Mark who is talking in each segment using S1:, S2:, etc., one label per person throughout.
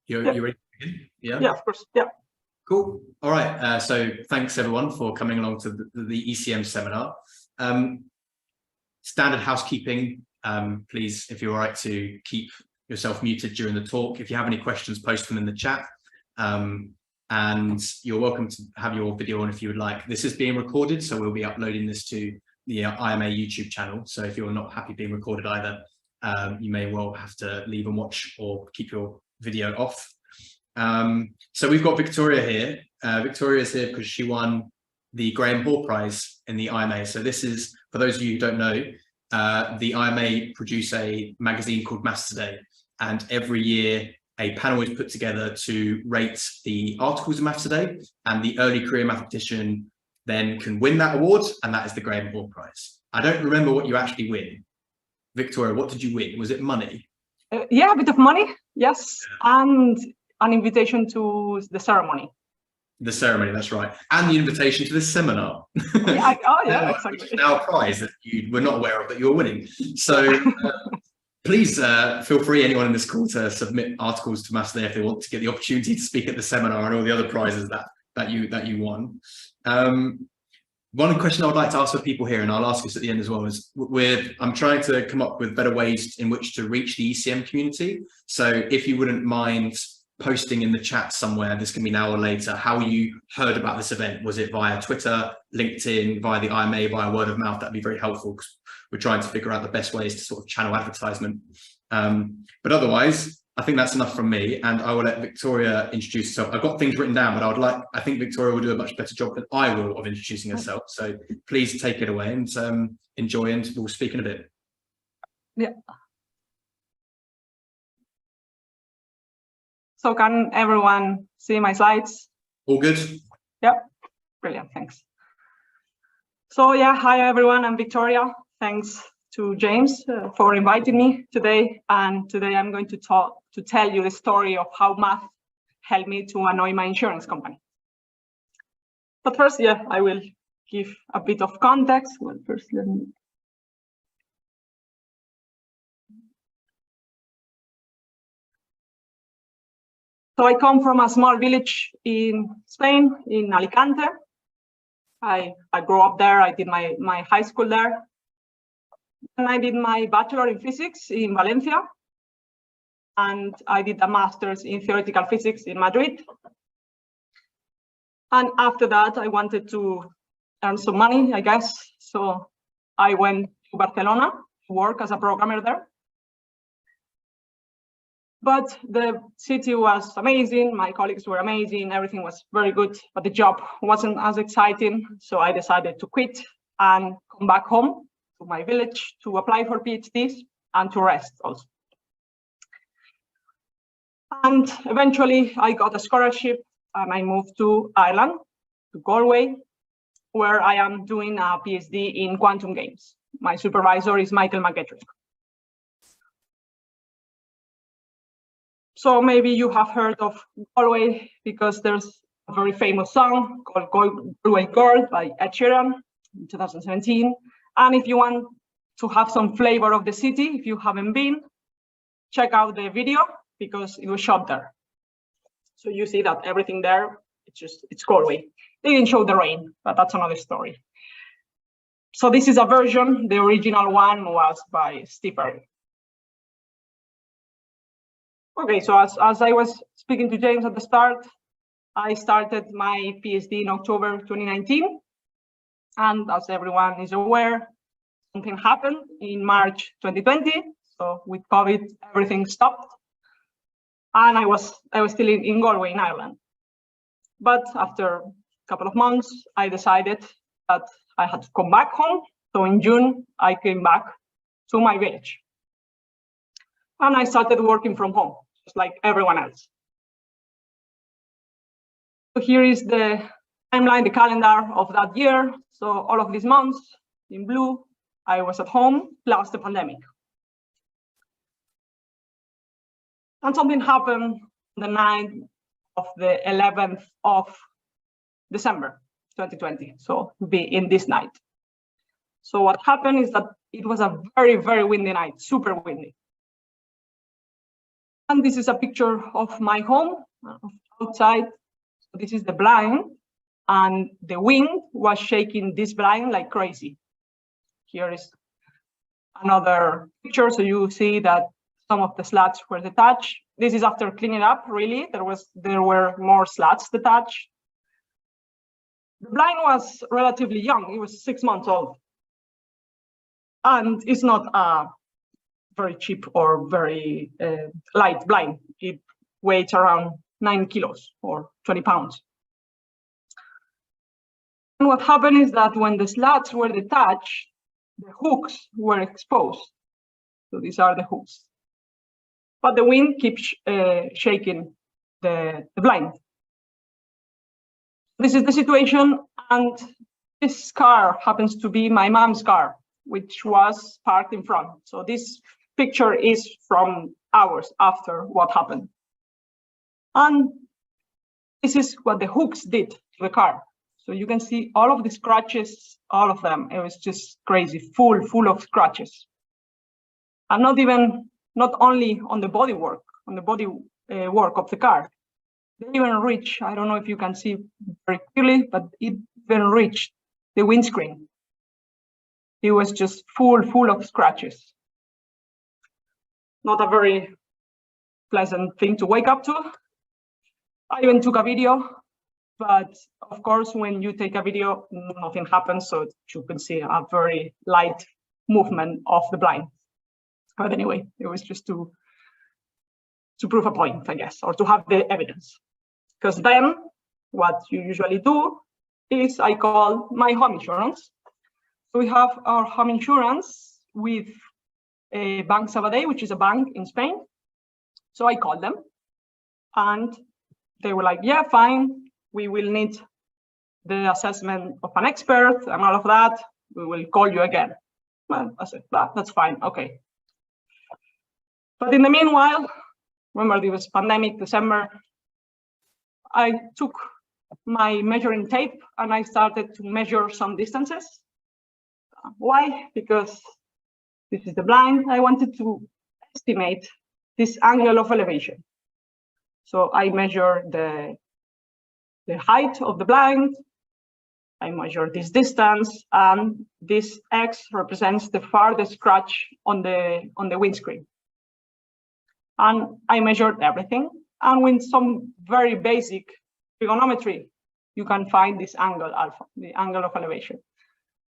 S1: You ready to begin? Yeah?
S2: Yeah, of course. Yeah.
S1: Cool. All right. So thanks everyone for coming along to the ECM seminar. Standard housekeeping. Please, if you're all right to keep yourself muted during the talk. If you have any questions, post them in the chat. And you're welcome to have your video on if you would like. This is being recorded, so we'll be uploading this to the IMA YouTube channel. So if you're not happy being recorded either, you may well have to leave and watch or keep your video off. So we've got Victoria here. Victoria is here because she won the Graham Hall Prize in the IMA. So this is, for those of you who don't know, the IMA produce a magazine called Maths Today, and every year a panel is put together to rate the articles of Maths Today, and the early career mathematician then can win that award, and that is the Graham Hall Prize. I don't remember what you actually win. Victoria, what did you win? Was it money?
S2: Yeah, a bit of money, yes, and an invitation to the ceremony. The ceremony,
S1: that's right, and the invitation to this seminar.
S2: Yeah, exactly.
S1: Now a prize that you were not aware of that you were winning. So please feel free, anyone in this call, to submit articles to Maths Today if they want to get the opportunity to speak at the seminar and all the other prizes that you won. One question I would like to ask for people here, and I'll ask this at the end as well, is I'm trying to come up with better ways in which to reach the ECM community. So if you wouldn't mind posting in the chat somewhere, this can be now or later, how you heard about this event. Was it via Twitter, LinkedIn, via the IMA, via word of mouth? That'd be very helpful, because we're trying to figure out the best ways to sort of channel advertisement. But otherwise, I think that's enough from me, and I will let Victoria introduce herself. I've got things written down, but I think Victoria will do a much better job than I will of introducing herself. So please take it away and enjoy, and we'll speak in a bit.
S2: Yeah. So can everyone see my slides?
S1: All good?
S2: Yeah, brilliant, thanks. So yeah, hi everyone, I'm Victoria. Thanks to James for inviting me today. And today I'm going to tell you the story of how math helped me to annoy my insurance company. But first, yeah, I will give a bit of context. Well, first, let me. So I come from a small village in Spain, in Alicante. I grew up there. I did my high school there. And I did my bachelor in physics in Valencia. And I did a master's in theoretical physics in Madrid. And after that, I wanted to earn some money, I guess. So I went to Barcelona to work as a programmer there. But the city was amazing, my colleagues were amazing, everything was very good, but the job wasn't as exciting. So I decided to quit and come back home to my village to apply for PhDs and to rest also. And eventually I got a scholarship and I moved to Ireland, to Galway, where I am doing a PhD in quantum games. My supervisor is Michael McGettrick. So maybe you have heard of Galway because there's a very famous song called Galway Girl by Ed Sheeran in 2017. And if you want to have some flavor of the city, if you haven't been, check out the video because it was shot there. So you see that everything there, it's Galway. They didn't show the rain, but that's another story. So this is a version. The original one was by Steve Earle. Okay, so as I was speaking to James at the start, I started my PhD in October 2019. And as everyone is aware, something happened in March 2020. So with COVID, everything stopped. And I was still in Galway, in Ireland. But after a couple of months, I decided that I had to come back home. So in June, I came back to my village. And I started working from home, just like everyone else. So here is the timeline, the calendar of that year. So all of these months in blue, I was at home, plus the pandemic. And something happened the night of the 11th of December 2020, so be in this night. So what happened is that it was a very, very windy night, super windy. And this is a picture of my home outside. This is the blind, and the wind was shaking this blind like crazy. Here is another picture, so you see that some of the slats were detached. This is after cleaning up, really. There were more slats detached. The blind was relatively young. It was 6 months old. And it's not a very cheap or very light blind. It weighs around 9 kilos or 20 pounds. And what happened is that when the slats were detached, the hooks were exposed. So these are the hooks. But the wind keeps shaking the blind. This is the situation, and this car happens to be my mom's car, which was parked in front. So this picture is from hours after what happened. And this is what the hooks did to the car. So you can see all of the scratches, all of them. It was just crazy, full of scratches. And not only on the bodywork, work of the car. They even reach, I don't know if you can see very clearly, but it even reached the windscreen. It was just full of scratches. Not a very pleasant thing to wake up to. I even took a video, but of course, when you take a video, nothing happens. So you can see a very light movement of the blind. But anyway, it was just to prove a point, I guess, or to have the evidence. Because then what you usually do is I call my home insurance. So we have our home insurance with Banc Sabadell, which is a bank in Spain. So I called them and they were like, yeah, fine. We will need the assessment of an expert and all of that. We will call you again. Well, I said, that's fine, okay. But in the meanwhile, remember it was pandemic, December, I took my measuring tape and I started to measure some distances. Why? Because this is the blind. I wanted to estimate this angle of elevation. So I measure the height of the blind. I measure this distance, and this X represents the farthest scratch on the windscreen. And I measured everything. And with some very basic trigonometry, you can find this angle alpha, the angle of elevation.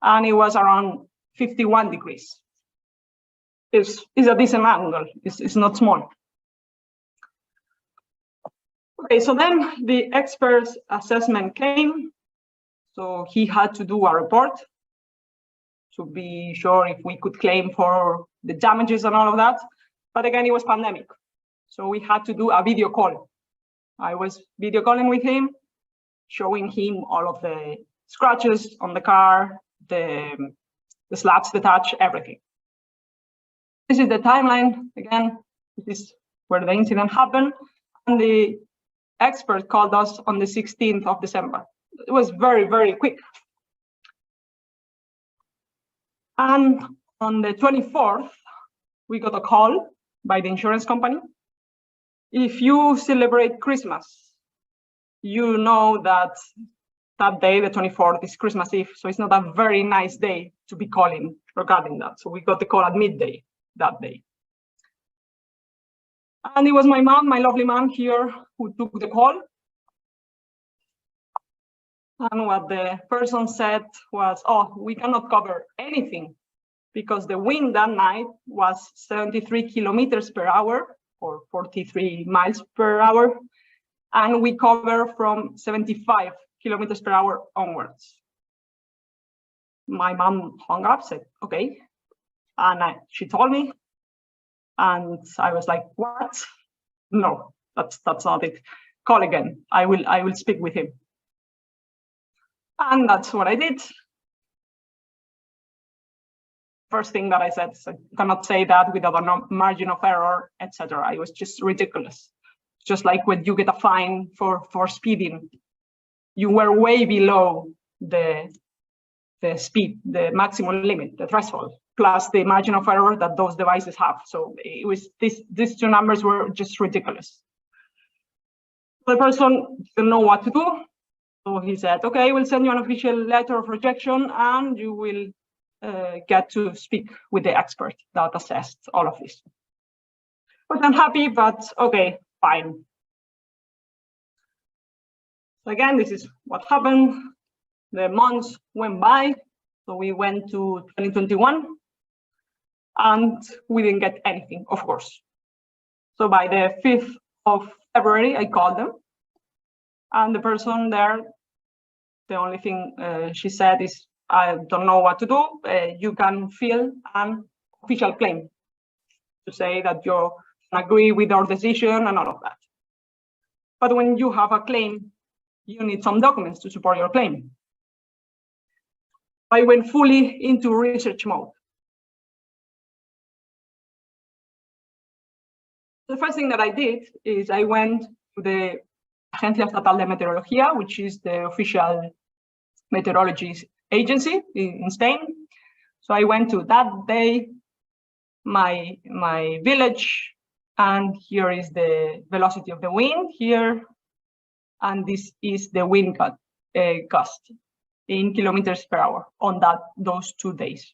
S2: And it was around 51 degrees. It's a decent angle, it's not small. Okay, so then the expert's assessment came. So he had to do a report to be sure if we could claim for the damages and all of that. But again, it was pandemic. So we had to do a video call. I was video calling with him, showing him all of the scratches on the car, the slats detached, everything. This is the timeline. Again, this is where the incident happened. And the expert called us on the 16th of December. It was very, very quick. And on the 24th, we got a call by the insurance company. If you celebrate Christmas, you know that that day, the 24th, is Christmas Eve. So it's not a very nice day to be calling regarding that. So we got the call at midday that day. And it was my mom, my lovely mom here, who took the call. And what the person said was, oh, we cannot cover anything because the wind that night was 73 kilometers per hour or 43 miles per hour. And we cover from 75 kilometers per hour onwards. My mom hung up, said, okay. And she told me, and I was like, what? No, that's not it. Call again. I will speak with him. And that's what I did. First thing that I said, so you cannot say that without a margin of error, etc. It was just ridiculous. Just like when you get a fine for speeding, you were way below the speed, the maximum limit, the threshold, plus the margin of error that those devices have. So it was these two numbers were just ridiculous. The person didn't know what to do. So he said, okay, we'll send you an official letter of rejection and you will get to speak with the expert that assessed all of this. But I'm happy, but okay, fine. So again, this is what happened. The months went by. So we went to 2021 and we didn't get anything, of course. So by the 5th of February, I called them. And the person there, the only thing she said is, I don't know what to do. You can fill an official claim to say that you agree with our decision and all of that. But when you have a claim, you need some documents to support your claim. I went fully into research mode. The first thing that I did is I went to the Agencia Estatal de Meteorología, which is the official meteorology agency in Spain. So I went to that day, my village, and here is the velocity of the wind here, and this is the wind gust in kilometers per hour on those 2 days.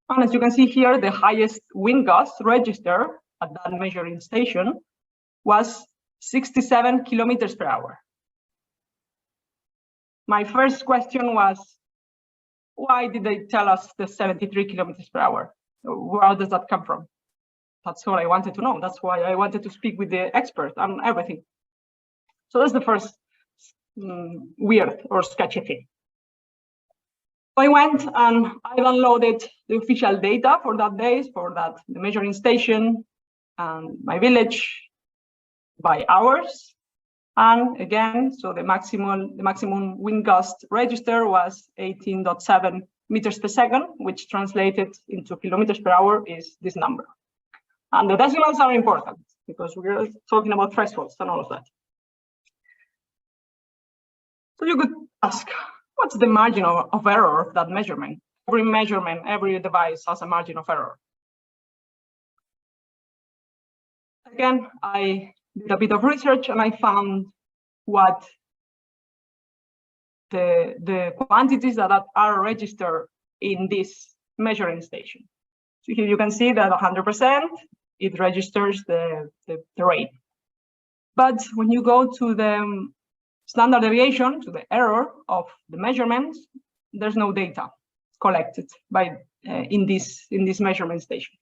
S2: And as you can see here, the highest wind gust registered at that measuring station was 67 kilometers per hour. My first question was, why did they tell us the 73 kilometers per hour? Where does that come from? That's what I wanted to know. That's why I wanted to speak with the expert on everything. So that's the first weird or sketchy thing. So I went and I downloaded the official data for that day, the measuring station and my village by hours. And again, so the maximum wind gust register was 18.7 meters per second, which translated into kilometers per hour is this number. And the decimals are important because we're talking about thresholds and all of that. So you could ask, what's the margin of error of that measurement? Every measurement, every device has a margin of error. Again, I did a bit of research and I found what the quantities that are registered in this measuring station. So here you can see that 100%, it registers the rate. But when you go to the standard deviation, to the error of the measurements, there's no data collected by in this measurement station.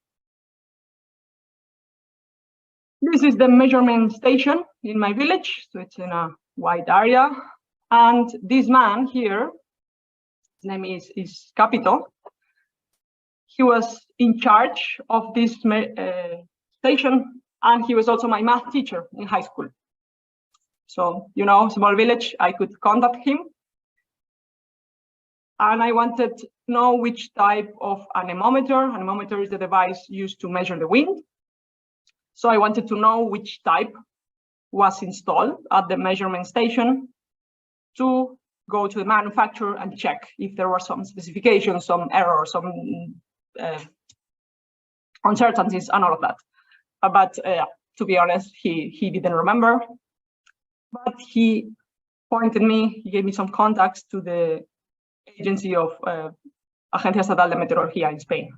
S2: This is the measurement station in my village, so it's in a wide area. And this man here, his name is Capito. He was in charge of this station, and he was also my math teacher in high school. So, you know, small village, I could contact him. And I wanted to know which type of anemometer. Anemometer is the device used to measure the wind. So I wanted to know which type was installed at the measurement station to go to the manufacturer and check if there were some specifications, some errors, some uncertainties and all of that. But to be honest, he didn't remember. But he pointed me, he gave me some contacts to the agency of Agencia Estatal de Meteorología in Spain.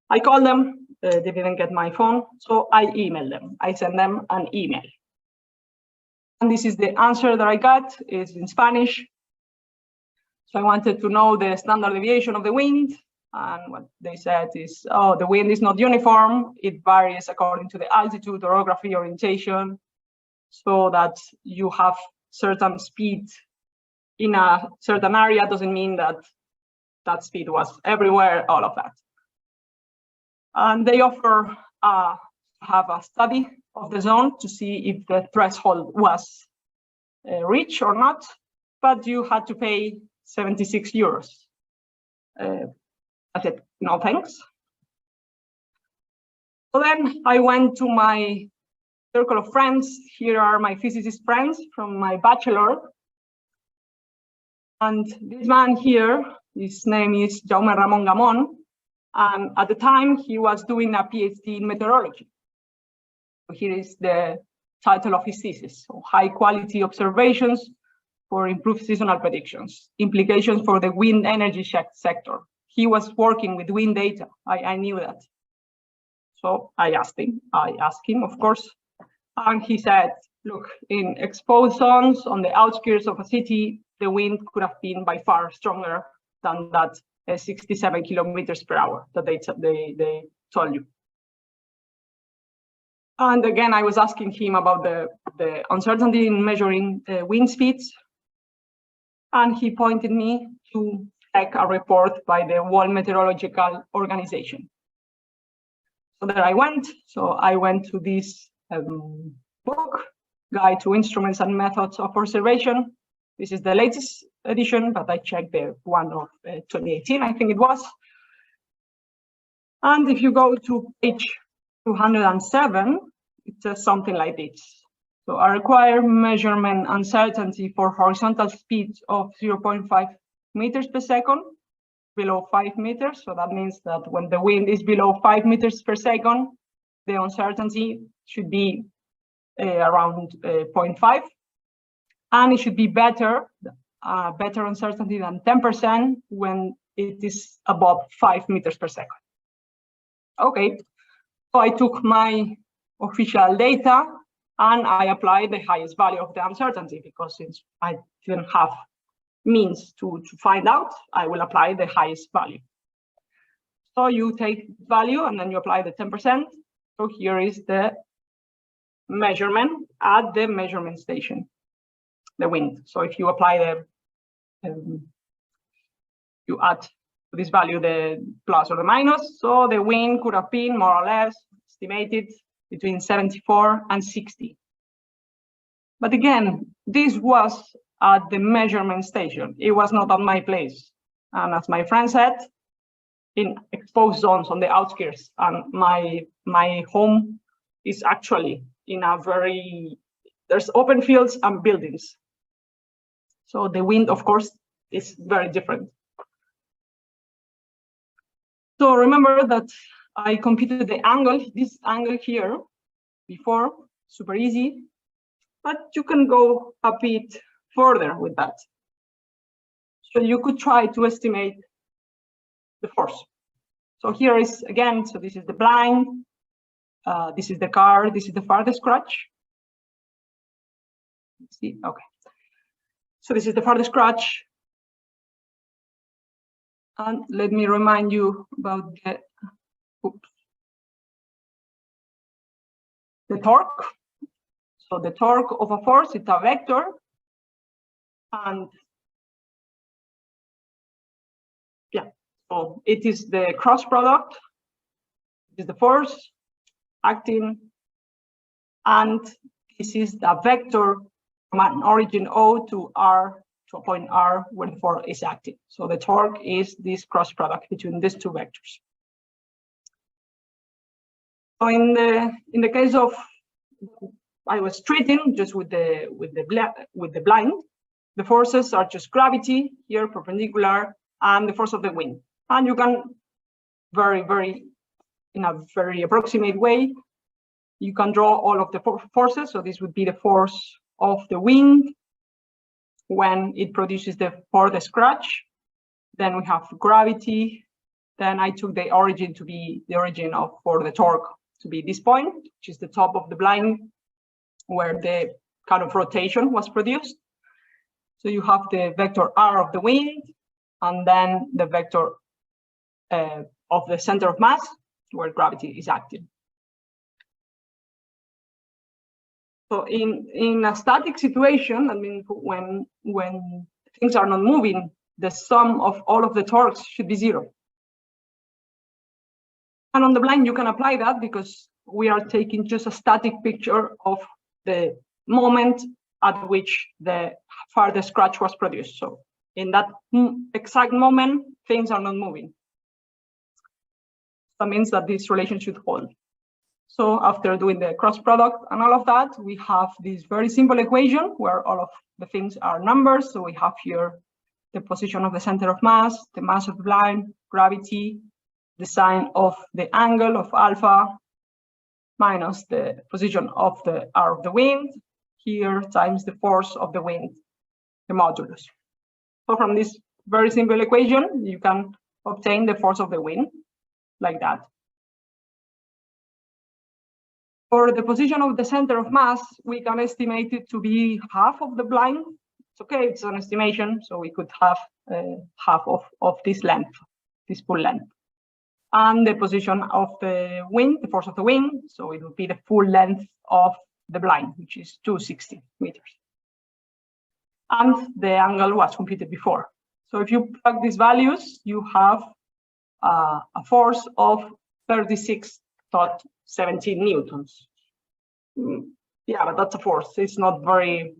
S2: I called them, they didn't get my phone, so I emailed them. I sent them an email. And this is the answer that I got, it's in Spanish. So I wanted to know the standard deviation of the wind. And what they said is, oh, the wind is not uniform. It varies according to the altitude, orography, orientation, so that you have certain speed in a certain area doesn't mean that that speed was everywhere, all of that. And they offer have a study of the zone to see if the threshold was reached or not, but you had to pay 76 euros. I said, no, thanks. So then I went to my circle of friends. Here are my physicist friends from my bachelor. And this man here, His name is Jaume Ramon Gamon, and at the time he was doing a PhD in meteorology. Here is the title of his thesis: so high quality observations for improved seasonal predictions, implications for the wind energy sector. He was working with wind data. I knew that. So I asked him, of course, and he said, look, in exposed zones on the outskirts of a city, the wind could have been by far stronger than that 67 kilometers per hour that they told you. And again, I was asking him about the uncertainty in measuring wind speeds. And he pointed me to check a report by the World Meteorological Organization. So there I went. So I went to this book, Guide to Instruments and Methods of Observation. This is the latest edition, but I checked the one of 2018, I think it was. And if you go to page 207, it says something like this. So a required measurement uncertainty for horizontal speeds of 0.5 meters per second, below 5 meters. So that means that when the wind is below 5 meters per second, the uncertainty should be around 0.5. And it should be better uncertainty than 10% when it is above 5 meters per second. Okay, so I took my official data and I applied the highest value of the uncertainty, because since I didn't have means to find out, I will apply the highest value. So you take value and then you apply the 10%. So here is the measurement at the measurement station, the wind. So if you apply you add to this value the plus or the minus, so the wind could have been more or less estimated between 74 and 60. But again, this was at the measurement station. It was not at my place. And as my friend said, in exposed zones on the outskirts, and my home is actually in a there's open fields and buildings. So the wind, of course, is very different. So remember that I computed the angle, this angle here before, super easy, but you can go a bit further with that. So you could try to estimate the force. So here is, again, so this is the blind, this is the car, this is the farthest scratch. See, okay. So this is the farthest scratch. And let me remind you about the torque. So the torque of a force is a vector, and yeah, so it is the cross product. It is the force acting, and this is the vector from an origin O to R, to a point R when the force is acting. So the torque is this cross product between these two vectors. So in the case of I was treating just with the blind, the forces are just gravity here, perpendicular, and the force of the wind. And you can in a very approximate way, you can draw all of the forces. So this would be the force of the wind when it produces the farthest scratch. Then we have gravity. Then I took the origin to be the origin for the torque to be this point, which is the top of the blind, where the kind of rotation was produced. So you have the vector R of the wind, and then the vector of the center of mass, where gravity is acting. So in a static situation, I mean, when things are not moving, the sum of all of the torques should be 0. And on the blind, you can apply that because we are taking just a static picture of the moment at which the farthest scratch was produced. So in that exact moment, things are not moving. That means that this relation should hold. So after doing the cross product and all of that, we have this very simple equation where all of the things are numbers. So we have here the position of the center of mass, the mass of the blind, gravity, the sign of the angle of alpha, minus the position of the r of the wind, here times the force of the wind, the modulus. So from this very simple equation, you can obtain the force of the wind like that. For the position of the center of mass, we can estimate it to be half of the blind. It's okay, it's an estimation, so we could have half of this length, this full length. And the position of the wind, the force of the wind, so it would be the full length of the blind, which is 260 meters. And the angle was computed before. So if you plug these values, you have a force of 36.17 newtons. Yeah, but that's a force. It's not very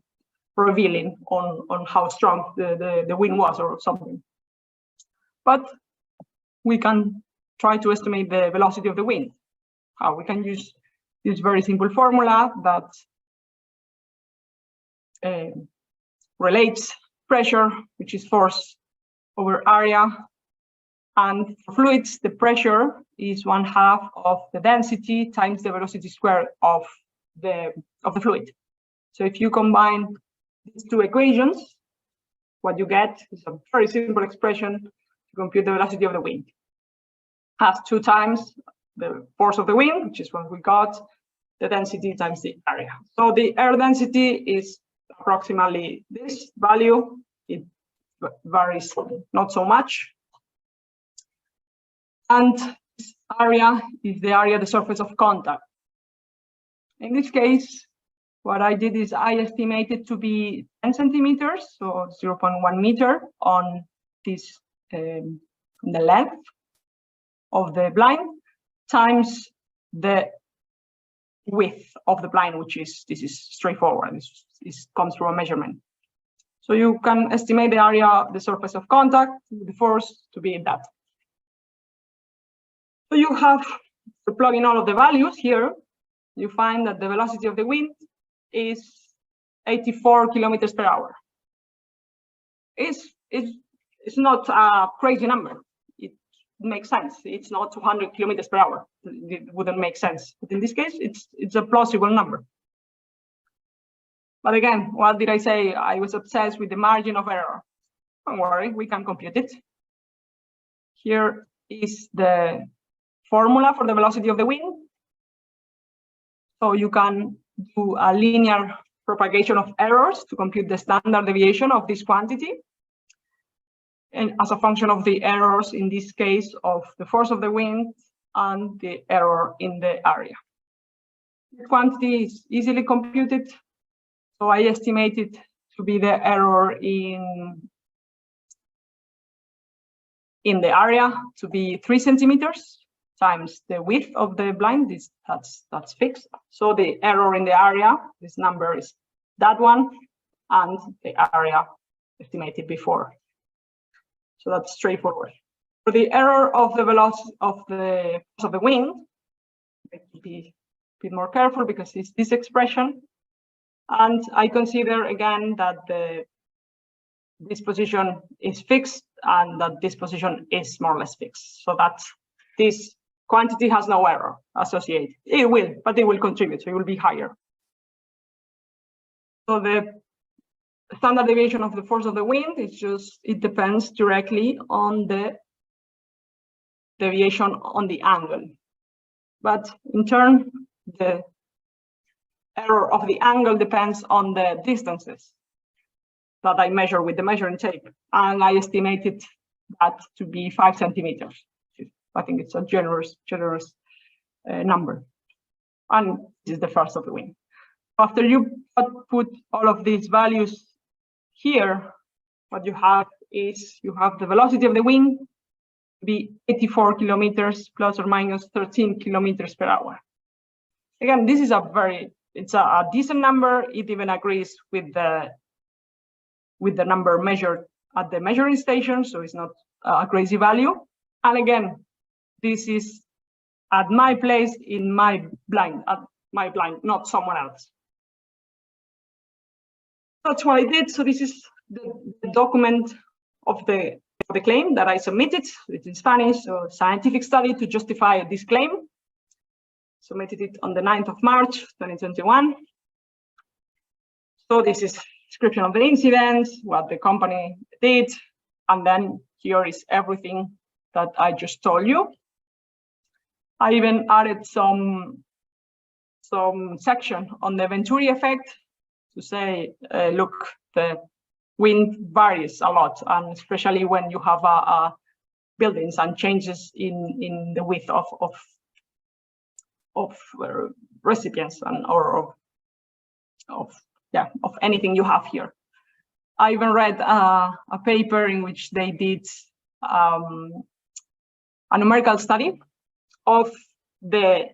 S2: revealing on how strong the wind was or something. But we can try to estimate the velocity of the wind. How? We can use this very simple formula that relates pressure, which is force over area. And for fluids, the pressure is 1/2 of the density times the velocity squared of the fluid. So if you combine these two equations, what you get is a very simple expression to compute the velocity of the wind. Has 2 times the force of the wind, which is what we got, the density times the area. So the air density is approximately this value. It varies not so much. And this area is the area, the surface of contact. In this case, what I did is I estimated to be 10 centimeters, so 0.1 meter on this, the length of the blind times the width of the blind, which is, this is straightforward. This comes from a measurement. So you can estimate the area, the surface of contact, the force to be that. So you have to plug in all of the values here. You find that the velocity of the wind is 84 kilometers per hour. It's not a crazy number. It makes sense. It's not 200 kilometers per hour. It wouldn't make sense. But in this case, it's a plausible number. But again, what did I say? I was obsessed with the margin of error. Don't worry, we can compute it. Here is the formula for the velocity of the wind. So you can do a linear propagation of errors to compute the standard deviation of this quantity. And as a function of the errors, in this case, of the force of the wind and the error in the area. The quantity is easily computed. So I estimated to be the error in the area to be 3 centimeters times the width of the blind. That's fixed. So the error in the area, this number is that one, and the area estimated before. So that's straightforward. For the error of the velocity of the wind, I have to be a bit more careful because it's this expression. And I consider again that this position is fixed and that this position is more or less fixed. So that this quantity has no error associated. It will, but it will contribute, so it will be higher. So the standard deviation of the force of the wind is just, it depends directly on the deviation on the angle. But in turn, the error of the angle depends on the distances that I measure with the measuring tape. And I estimated that to be 5 centimeters. I think it's a generous number. And this is the force of the wind. After you put all of these values here, what you have is you have the velocity of the wind be 84 kilometers plus or minus 13 kilometers per hour. Again, this is it's a decent number. It even agrees with the number measured at the measuring station, so it's not a crazy value. And again, this is at my place in my blind, not someone else. That's what I did. So this is the document of the claim that I submitted. It's in Spanish, so scientific study to justify this claim. Submitted it on the 9th of March, 2021. So this is description of the incident, what the company did, and then here is everything that I just told you. I even added some section on the Venturi effect to say, look, the wind varies a lot, and especially when you have buildings and changes in the width of recipients and or of anything you have here. I even read a paper in which they did a numerical study of the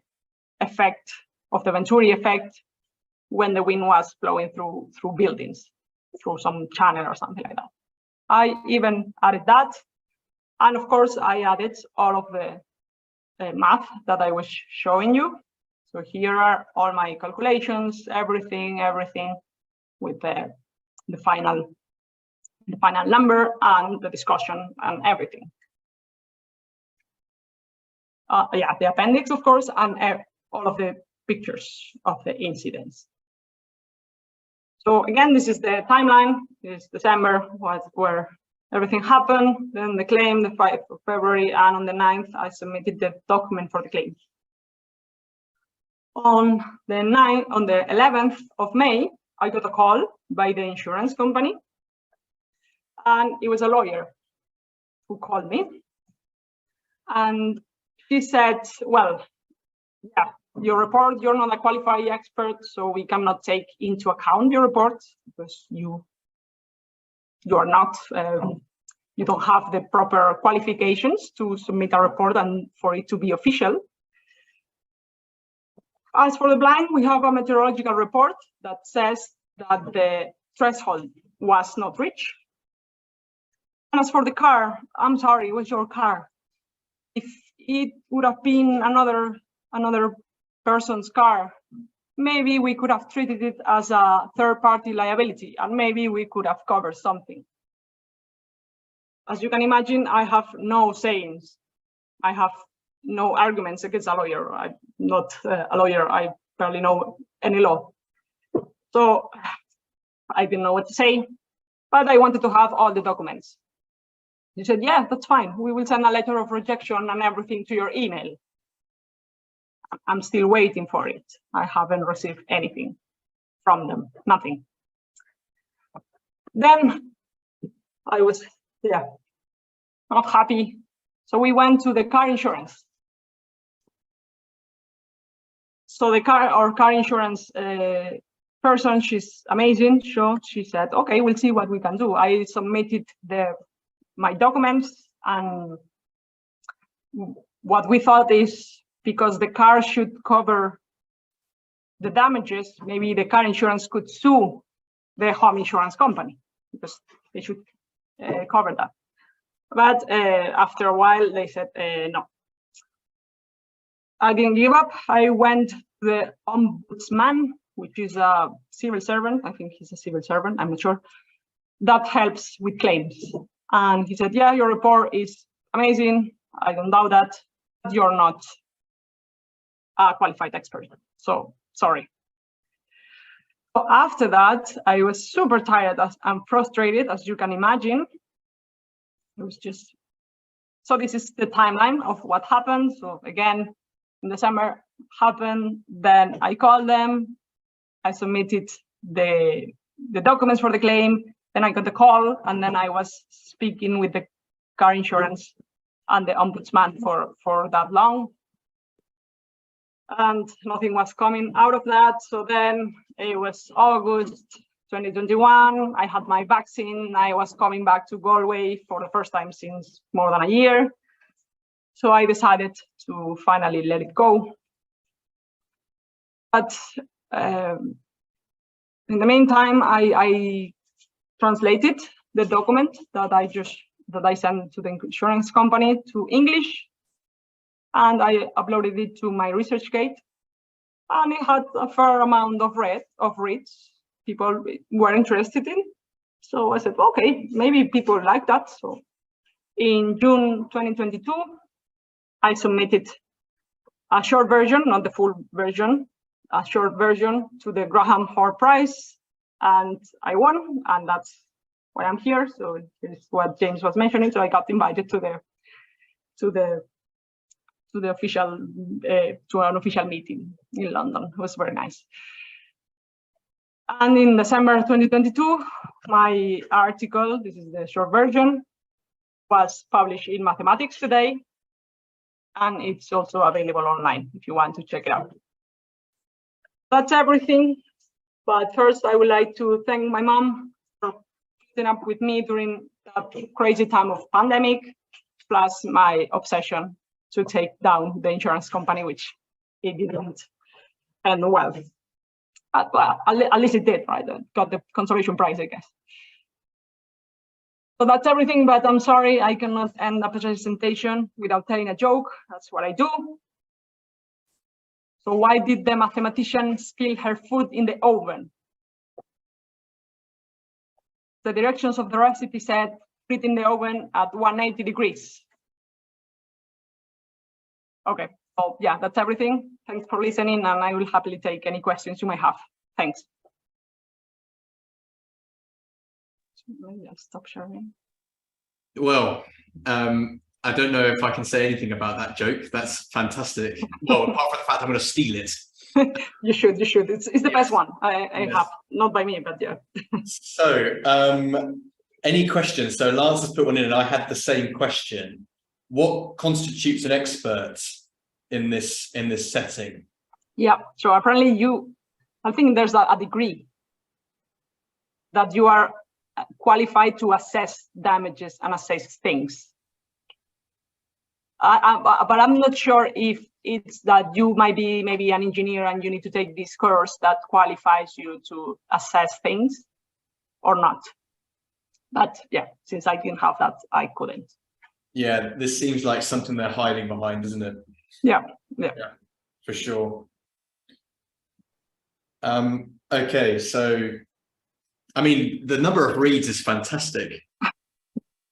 S2: effect of the Venturi effect when the wind was blowing through buildings, through some channel or something like that. I even added that, and of course I added all of the math that I was showing you. So here are all my calculations, everything with the final number and the discussion and everything. Yeah, the appendix, of course, and all of the pictures of the incidents. So again, this is the timeline. This is December, where everything happened. Then the claim, the 5th of February, and on the 9th, I submitted the document for the claim. On the 11th of May, I got a call by the insurance company, and it was a lawyer who called me. And she said, well, yeah, your report, you're not a qualified expert, so we cannot take into account your report because you are not, you don't have the proper qualifications to submit a report and for it to be official. As for the blind, we have a meteorological report that says that the threshold was not reached. And as for the car, I'm sorry, it was your car. If it would have been another person's car, maybe we could have treated it as a third-party liability, and maybe we could have covered something. As you can imagine, I have no sayings. I have no arguments against a lawyer. I'm not a lawyer. I barely know any law. So I didn't know what to say, but I wanted to have all the documents. He said, yeah, that's fine. We will send a letter of rejection and everything to your email. I'm still waiting for it. I haven't received anything from them, nothing. Then I was, not happy. So we went to the car insurance. So our car insurance person, she's amazing. So she said, okay, we'll see what we can do. I submitted my documents, and what we thought is, because the car should cover the damages, maybe the car insurance could sue the home insurance company because they should cover that. But after a while, they said no. I didn't give up. I went to the ombudsman, which is a civil servant. I think he's a civil servant. I'm not sure. That helps with claims. And he said, yeah, your report is amazing. I don't doubt that. You're not a qualified expert. So sorry. So after that, I was super tired and frustrated, as you can imagine. It was just, so this is the timeline of what happened. So again, in December happened, then I called them, I submitted the documents for the claim, then I got the call, and then I was speaking with the car insurance and the ombudsman for that long. And nothing was coming out of that. So then it was August 2021. I had my vaccine. I was coming back to Galway for the first time since more than a year. So I decided to finally let it go. But in the meantime, I translated the document that I sent to the insurance company to English, and I uploaded it to my ResearchGate, and it had a fair amount of reads. People were interested in. So I said, okay, maybe people like that. So in June 2022, I submitted a short version, not the full version, a short version to the Graham Hoare Prize, and I won, and that's why I'm here. So this is what James was mentioning. So I got invited to the official to an official meeting in London. It was very nice. And in December 2022, my article, this is the short version, was published in Mathematics Today, and it's also available online if you want to check it out. That's everything. But first, I would like to thank my mom for putting up with me during that crazy time of pandemic, plus my obsession to take down the insurance company, which it didn't end well. Well, at least it did, right? Got the consolation prize, I guess. So that's everything, but I'm sorry, I cannot end a presentation without telling a joke. That's what I do. So why did the mathematician spill her food in the oven? The directions of the recipe said, put it in the oven at 180 degrees. Okay, so yeah, that's everything. Thanks for listening, and I will happily take any questions you may have. Thanks. Maybe I'll stop sharing.
S1: Well, I don't know if I can say anything about that joke. That's fantastic. Well, apart from the fact I'm going to steal it.
S2: You should. It's the best one I have, not by me, but yeah.
S1: So, any questions? So Lance has put one in, and I had the same question. What constitutes an expert in this setting? Yeah.
S2: So apparently, I think there's a degree that you are qualified to assess damages and assess things. But I'm not sure if it's that you might be maybe an engineer and you need to take this course that qualifies you to assess things or not. But yeah, since I didn't have that, I couldn't.
S1: Yeah, this seems like something they're hiding behind, doesn't it?
S2: Yeah,
S1: for sure. Okay, so I mean, the number of reads is fantastic.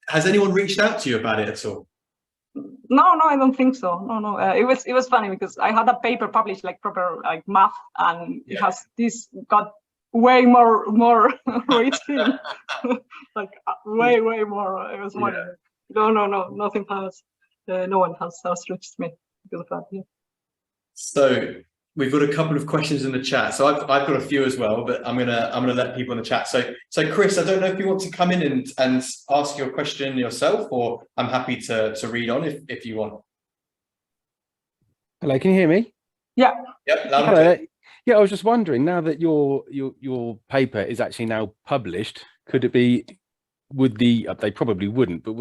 S1: Has anyone reached out to you about it at all?
S2: No, I don't think so. No. It was funny because I had a paper published like proper like math, and it has this got way more reads in. Like way more. It was funny. No, nothing has. No one has reached me because of that. Yeah.
S1: So we've got a couple of questions in the chat. So I've got a few as well, but I'm gonna let people in the chat. So Chris, I don't know if you want to come in and ask your question yourself, or I'm happy to read on if you want.
S3: Hello, can you hear me?
S2: Yeah.
S1: Yep.
S3: Hello. Yeah, I was just wondering, now that your paper is actually now published, could it be? They probably wouldn't, but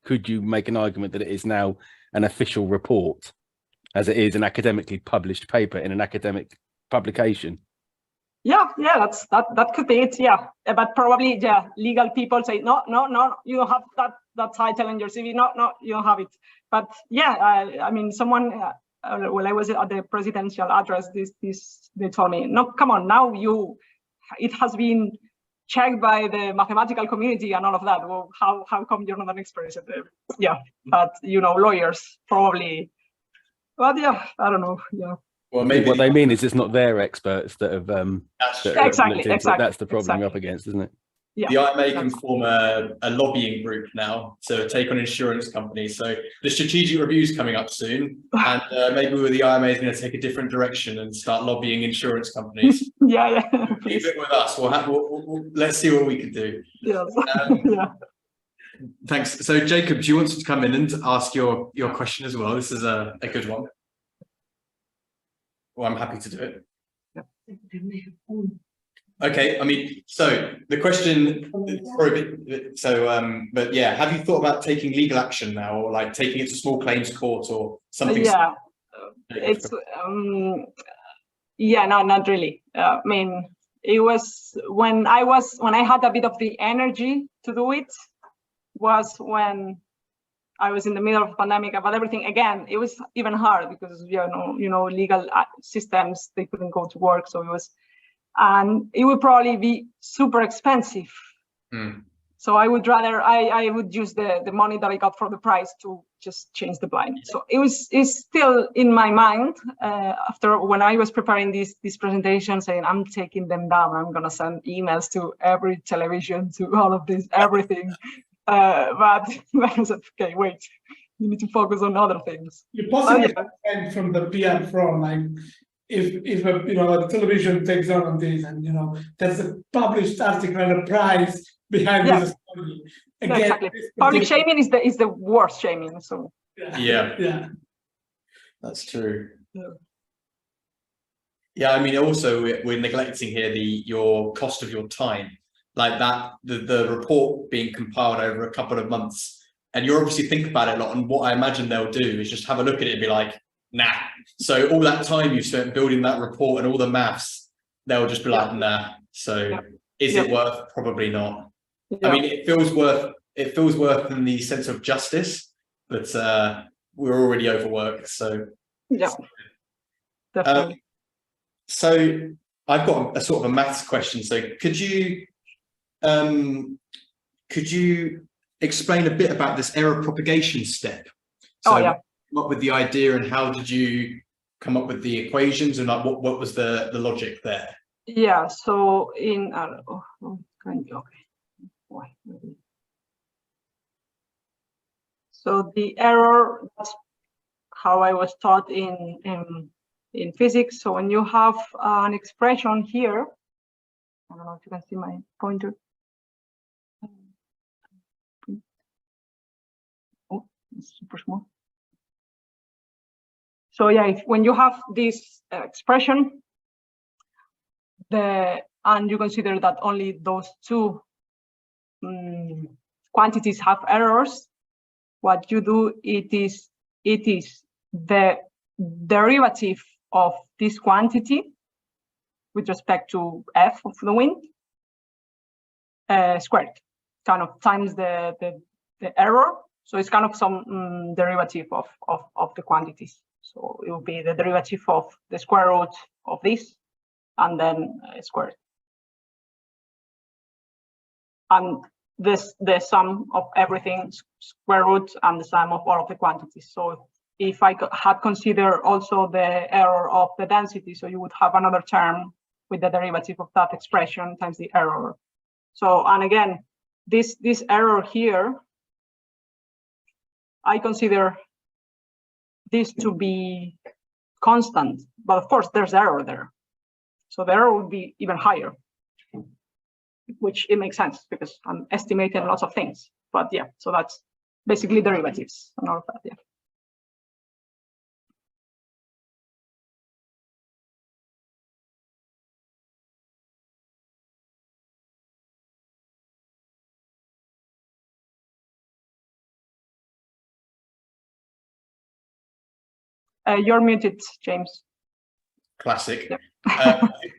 S3: could you make an argument that it is now an official report, as it is an academically published paper in an academic publication?
S2: Yeah, that could be it. Yeah, but probably legal people say no, you don't have that title in your CV. No, you don't have it. But yeah, I mean, someone when I was at the presidential address, they told me, no, come on, now it has been checked by the mathematical community and all of that. Well, how come you're not an expert? Yeah, but lawyers probably. But yeah, I don't know. Yeah.
S1: Well, maybe
S3: what they mean is it's not their experts that have
S2: exactly.
S3: That's the problem you're up against, isn't it?
S2: Yeah.
S1: The IMA can form a lobbying group now to take on insurance companies. So the strategic review is coming up soon, and maybe the IMA is going to take a different direction and start lobbying insurance companies.
S2: Yeah.
S1: Leave it with us. Let's see what we can do.
S2: Yes. Yeah.
S1: Thanks. So Jacob, do you want to come in and ask your question as well? This is a good one. Well, I'm happy to do it.
S2: Yeah.
S1: Okay, I mean, so the question, but yeah, have you thought about taking legal action now, or like taking it to small claims court or something?
S2: Yeah, it's no, not really. I mean, it was when I had a bit of the energy to do it, was when I was in the middle of a pandemic. About everything again, it was even hard because legal systems, they couldn't go to work, so it was. And it would probably be super expensive
S1: Mm.
S2: So I would rather I would use the money that I got for the prize to just change the blind. So it's still in my mind after when I was preparing this presentation, saying I'm taking them down. I'm gonna send emails to every television, to all of this, everything. But I said, okay, wait, you need to focus on other things.
S4: You possibly can from the PR front, like if a television takes on this, and there's a published article and a prize behind this story. Again,
S2: exactly. Public shaming is the worst shaming. So
S1: yeah, that's true. Yeah, I mean, also we're neglecting here your cost of your time, like that the report being compiled over a couple of months, and you obviously think about it a lot. And what I imagine they'll do is just have a look at it and be like, nah. So all that time you spent building that report and all the maths, they'll just be like, nah. So is it worth? Probably not. I mean, it feels worth in the sense of justice, but we're already overworked. So
S2: definitely.
S1: So I've got a sort of a maths question. So could you explain a bit about this error propagation step? So come up with the idea, and how did you come up with the equations, and like what was the logic there?
S2: Yeah. So in So the error, that's how I was taught in physics. So when you have an expression here, I don't know if you can see my pointer. Oh, it's super small. So yeah, when you have this expression, and you consider that only those two quantities have errors, what you do, it is the derivative of this quantity with respect to f of the wind squared, kind of times the error. So it's kind of some derivative of the quantities. So it will be the derivative of the square root of this, and then squared. And the sum of everything, square root, and the sum of all of the quantities. So if I had considered also the error of the density, so you would have another term with the derivative of that expression times the error. So, and again, this error here, I consider this to be constant, but of course there's error there. So the error would be even higher, which it makes sense because I'm estimating lots of things. But yeah, so that's basically derivatives and all of that. You're muted, James.
S1: Classic.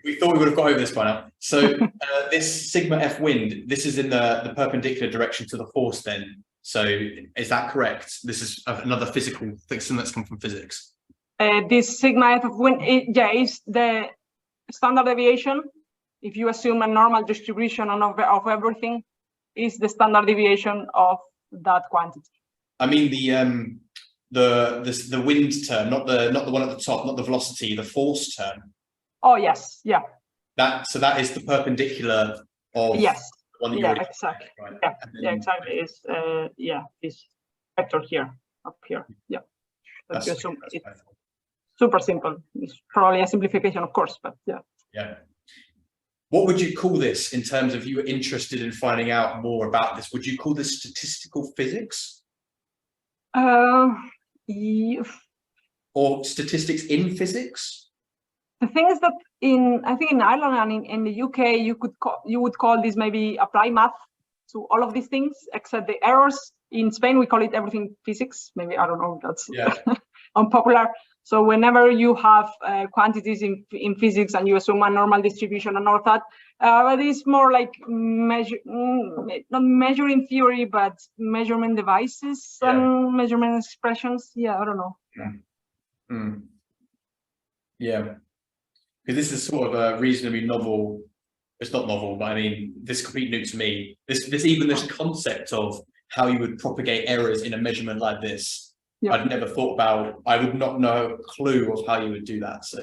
S1: We thought we would have got over this by now. So this sigma f wind, this is in the perpendicular direction to the force then. So is that correct? This is another physical thing that's come from physics.
S2: This sigma f of wind, is the standard deviation. If you assume a normal distribution of everything, is the standard deviation of that quantity.
S1: I mean the wind term, not the one at the top, not the velocity, the force term.
S2: Oh yes, yeah.
S1: So that is the perpendicular of the one that you already
S2: exactly.
S1: Right?
S2: Yeah, exactly. It's this vector here, up here. Yeah. That's it's super simple. It's probably a simplification, of course, but yeah.
S1: Yeah. What would you call this in terms of you were interested in finding out more about this? Would you call this statistical physics? Or statistics in physics?
S2: The thing is that I think in Ireland and in the UK, you would call this maybe applied math to all of these things, except the errors. In Spain, we call it everything physics. Maybe, I don't know, that's unpopular. So whenever you have quantities in physics and you assume a normal distribution and all of that, but it's more like not measuring theory, but measurement devices and measurement expressions. Yeah, I don't know.
S1: Yeah, because this is sort of a reasonably novel it's not novel, but I mean, this is completely new to me. This concept of how you would propagate errors in a measurement like this,
S2: Yeah.
S1: I'd never thought about. I would not know a clue of how you would do that. So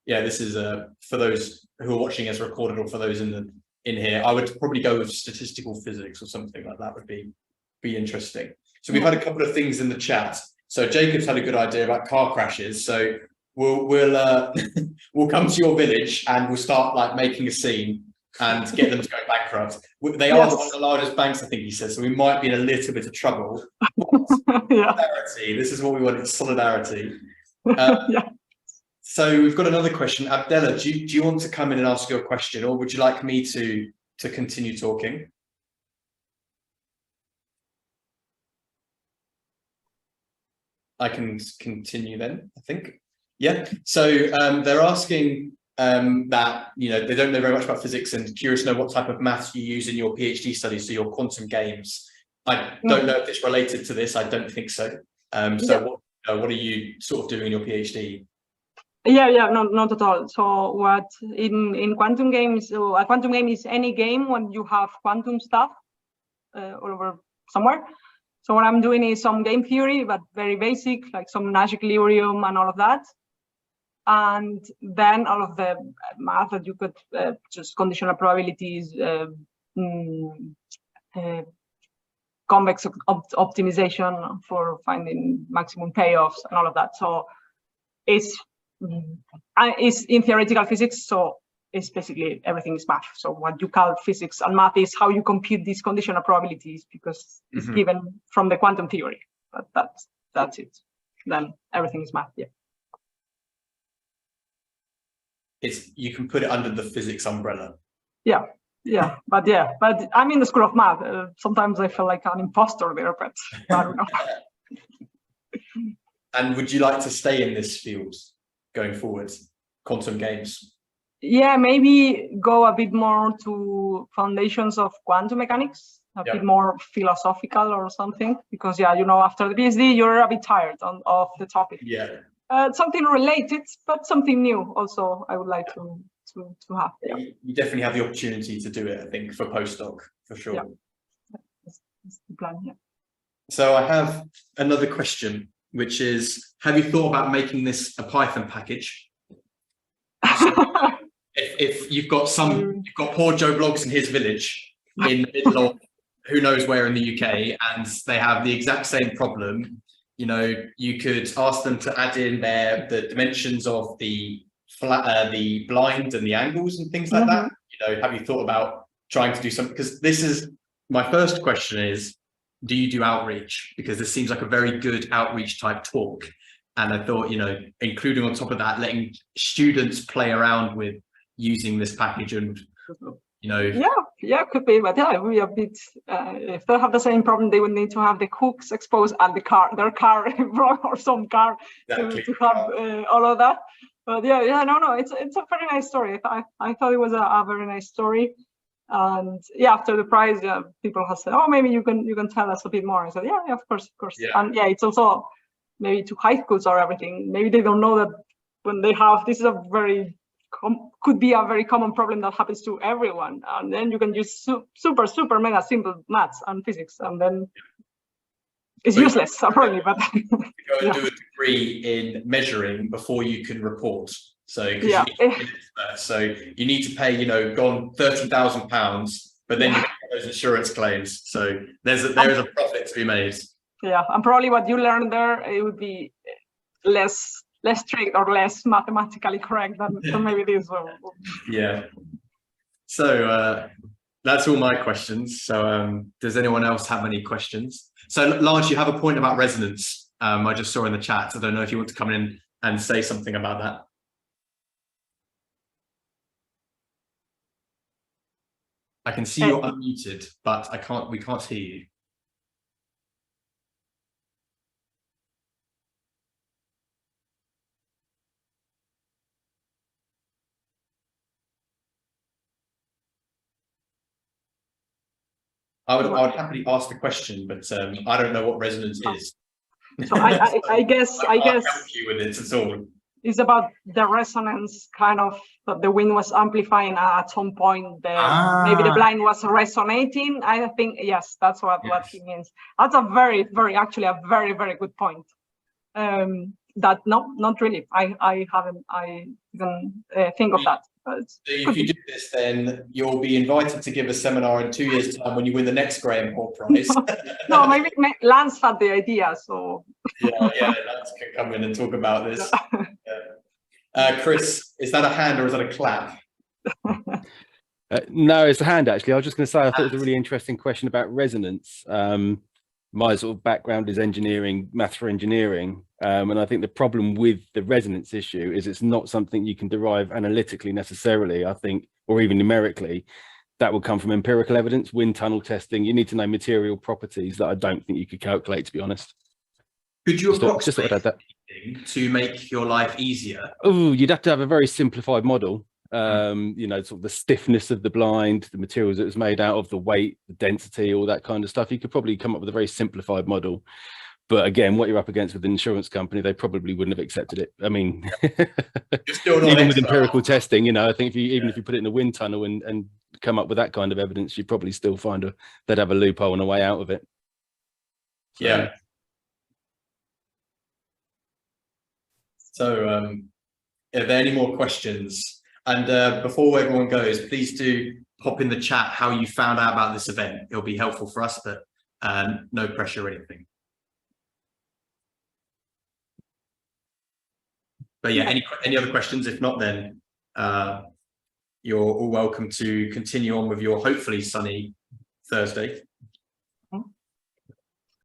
S1: yeah, this is for those who are watching as recorded, or for those in here, I would probably go with statistical physics or something like that. Would be interesting. So we've had a couple of things in the chat. So Jacob's had a good idea about car crashes. So we'll we'll come to your village and we'll start like making a scene and get them to go bankrupt. They are one of the largest banks, I think he says, so we might be in a little bit of trouble.
S2: Yeah.
S1: Solidarity. This is what we want, it's solidarity.
S2: Yeah.
S1: So we've got another question. Abdella, do you want to come in and ask your question, or would you like me to continue talking? I can continue then, I think. Yeah. So they're asking that, you know, they don't know very much about physics and curious to know what type of maths you use in your PhD studies, so your quantum games. I don't know if it's related to this. I don't think so. So what are you sort of doing in your PhD?
S2: Yeah, not at all. So what in quantum games, a quantum game is any game when you have quantum stuff all over somewhere. So what I'm doing is some game theory, but very basic, like some Nash equilibrium and all of that. And then all of the math that you could just conditional probabilities, convex optimization for finding maximum payoffs and all of that. So it's in theoretical physics. So it's basically everything is math. So what you call physics and math is how you compute these conditional probabilities, because it's given from the quantum theory. But that's it. Then everything is math. Yeah.
S1: You can put it under the physics umbrella.
S2: Yeah, but I'm in the School of Math. Sometimes I feel like an imposter there, but I don't know.
S1: And would you like to stay in this field going forward, quantum games?
S2: Yeah, maybe go a bit more to foundations of quantum mechanics, a bit more philosophical or something, because after the PhD, you're a bit tired of the topic.
S1: Yeah.
S2: Something related, but something new also I would like to have. Yeah.
S1: You definitely have the opportunity to do it, I think, for postdoc, for sure.
S2: Yeah. That's the plan, yeah.
S1: So I have another question, which is, have you thought about making this a Python package? So if you've got poor Joe Bloggs in his village in the middle of who knows where in the UK, and they have the exact same problem, you could ask them to add in the dimensions of the blind and the angles and things like that. Have you thought about trying to do something? Because this is my first question is, do you do outreach? Because this seems like a very good outreach type talk. And I thought, including on top of that, letting students play around with using this package and,
S2: Yeah, could be, but yeah, it would be a bit, if they have the same problem, they would need to have the hooks exposed at their car or some car to have all of that. But no, it's a very nice story. I thought it was a very nice story. And yeah, after the prize, people have said, oh, maybe you can tell us a bit more. I said, yeah, of course.
S1: Yeah.
S2: And yeah, it's also maybe to high schools or everything. Maybe they don't know that when they have, this is could be a very common problem that happens to everyone. And then you can use super mega simple maths and physics, and then it's useless, apparently. But
S1: you go and do a degree in measuring before you can report. So you need to pay, gone £30,000, but then you get those insurance claims. So there is a profit to be made.
S2: Yeah, and probably what you learned there, it would be less strict or less mathematically correct than maybe this one.
S1: Yeah. So that's all my questions. So does anyone else have any questions? So Lance, you have a point about resonance. I just saw in the chat. I don't know if you want to come in and say something about that. I can see you're unmuted, but we can't hear you. I would happily ask the question, but I don't know what resonance is.
S2: So I guess
S1: I can't help you with it at all.
S2: It's about the resonance, kind of, that the wind was amplifying at some point. Maybe the blind was resonating. I think, yes, that's what he means. That's a very, very good point. That no, not really. I didn't think of that.
S1: So if you do this, then you'll be invited to give a seminar in 2 years' time when you win the next Graham Hall Prize.
S2: No, maybe Lance had the idea, so.
S1: yeah, Lance can come in and talk about this. Yeah. Chris, is that a hand or is that a clap?
S3: No, it's a hand, actually. I was just going to say, I thought it was a really interesting question about resonance. My sort of background is engineering, maths for engineering. And I think the problem with the resonance issue is it's not something you can derive analytically necessarily, I think, or even numerically. That will come from empirical evidence, wind tunnel testing. You need to know material properties that I don't think you could calculate, to be honest.
S1: Could you
S3: just
S1: approximate that to make your life easier?
S3: Oh, you'd have to have a very simplified model. You know, sort of the stiffness of the blind, the materials it was made out of, the weight, the density, all that kind of stuff. You could probably come up with a very simplified model. But again, what you're up against with an insurance company, they probably wouldn't have accepted it. I mean, even with empirical testing, you know, I think even if you put it in a wind tunnel and come up with that kind of evidence, you'd probably still find they'd have a loophole and a way out of it. So,
S1: yeah. So, are there any more questions? And before everyone goes, please do pop in the chat how you found out about this event. It'll be helpful for us, but no pressure or anything. But yeah, any other questions? If not, then you're all welcome to continue on with your hopefully sunny Thursday.